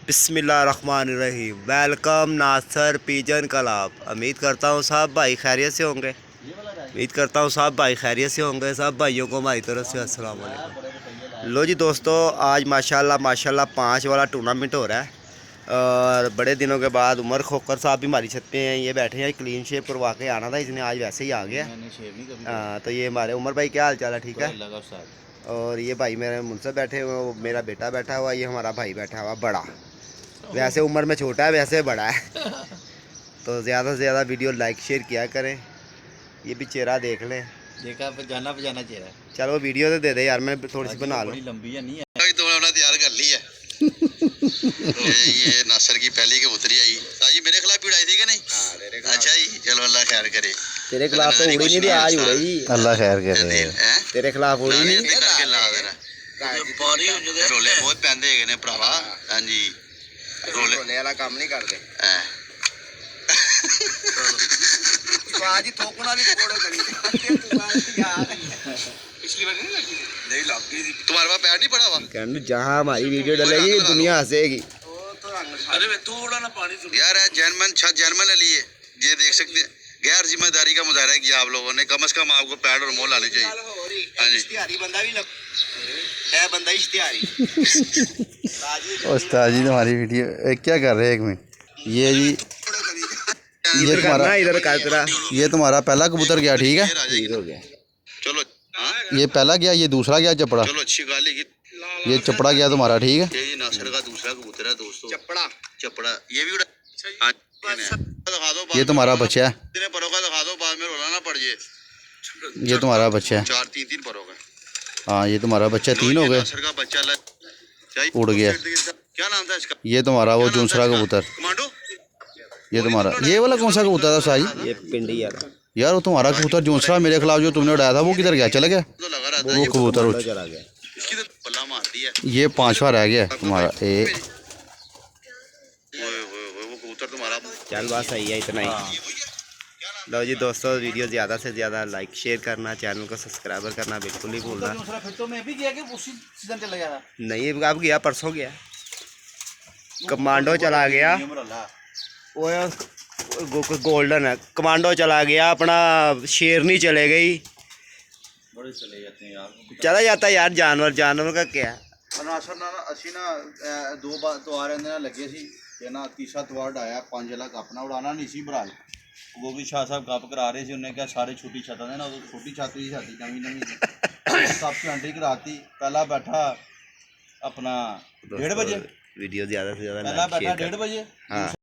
बिस्मिल्लाहिर्रहमानिर्रहीम। वेलकम नासर pigeon club. उम्मीद करता हूँ सब भाई खैरियत से होंगे। सब भाइयों को हमारी तरफ से अस्सलाम वालेकुम। लो जी दोस्तों, आज माशाल्लाह 5 वाला टूर्नामेंट हो रहा है और बड़े दिनों के बाद उमर खोकर साहब भी हमारी छत पे हैं। ये बैठे हैं, क्लीन शेप करवा के आना था इसने, आज वैसे ही आ गया। तो ये हमारे उमर भाई, क्या हाल चाल है? ठीक है। और ये भाई मेरे मुझसे बैठे हुए, वो मेरा बेटा बैठा हुआ, ये हमारा भाई बैठा हुआ बड़ा। वैसे उम्र में छोटा है, वैसे बड़ा है। तो ज़्यादा से ज़्यादा वीडियो लाइक शेयर किया करें। ये भी चेहरा देख लें, देखा जाना बजाना चेहरा। चलो वीडियो तो दे दे यार, मैं थोड़ी सी बना लूँ। लंबी है नहीं है तो हमने तैयार कर ली है। तो ये नासर की पहली कबूतरी आई। जी मेरे खिलाफ उड़ाई थी कि नहीं? अच्छा जी, चलो अल्लाह खैर करे। तेरे खिलाफ तो उड़ी नहीं थी, आज उड़ेगी। अल्लाह खैर करे। तेरे खिलाफ उड़ी नहीं। रोले बहुत पैंदे है ने भरावा। हां जी, रोले वाला काम नहीं करते। तो आज ही थोकना भी कोड़ो करी यार। पिछली बार नहीं लगी? नहीं लगी थी। तुम्हारे पास पैर नहीं पड़ा हुआ? कहने जहां हमारी वीडियो डलेगी दुनिया हंसेगी। अरे मैं थोड़ा ना पानी यार है जर्मन लिए ये देख सकते हैं। गैर जिम्मेदारी का मुजाहरा किया आप लोगों ने। कम से कम आपको पैड और मोल लाने चाहिए। हाँ जी, इश्तिहारी बंदा भी है, बंदा इश्तिहारी। उस्ताद जी तुम्हारी वीडियो क्या कर रहे हैं? एक मिनट, ये जी ये तुम्हारा इधर का तेरा, ये तुम्हारा पहला कबूतर गया, ठीक है? ठीक हो गया। चलो ये पहला गया, ये दूसरा गया चपड़ा। चलो अच्छी गाली की, ये चपड़ा गया तुम्हारा, ठीक है? ये नासर का दूसरा कबूतर है दोस्तों। चपड़ा ये भी ये तुम्हारा बच्चा है। परों का दिखा दो, बाद में रोना ना पड़ जाए। ये तुम्हारा बच्चा है। 4-3 परों का। हाँ ये तुम्हारा बच्चा, 3 हो गए। नासर का बच्चा उड़ गया। क्या नाम था इसका? ये तुम्हारा वो दूसरा कबूतर। कमांडो ये तुम्हारा, ये वाला कौन सा कबूतर था साई? ये पिंडी यार वो तुम्हारा कबूतर दूसरा मेरे खिलाफ जो तुमने उड़ाया था वो किधर गया? चला गया वो कबूतर चला गया। ये 5वां रह गया तुम्हारा। चल बात सही है, इतना ही। लो जी दोस्तों, वीडियो ज़्यादा से ज़्यादा लाइक शेयर करना, चैनल को सब्सक्राइब करना बिल्कुल नहीं भूलना। नहीं अब गया, परसों गया। कमांडो चला गया, वो गोल्डन है। कमांडो चला गया, अपना शेरनी चले गई। बड़े चले जाते हैं यार, चला जाता है यार, जानवर का क्या। नासर ना असी ना 2 बार तो आ रहे लगे सी ते ना तीसरा तवार आया 5 लाख अपना उड़ाना नहीं सी बराल। वो भी शाह साहब गप करा रहे थे, उन्हें क्या सारे छोटी छत ने ना, छोटी छत ही साडी नवी सब एंट्री कराती। पहला बैठा अपना 1:30 बजे, वीडियो ज़्यादा से ज़्यादा पहला बैठा 1:30 बजे। हाँ।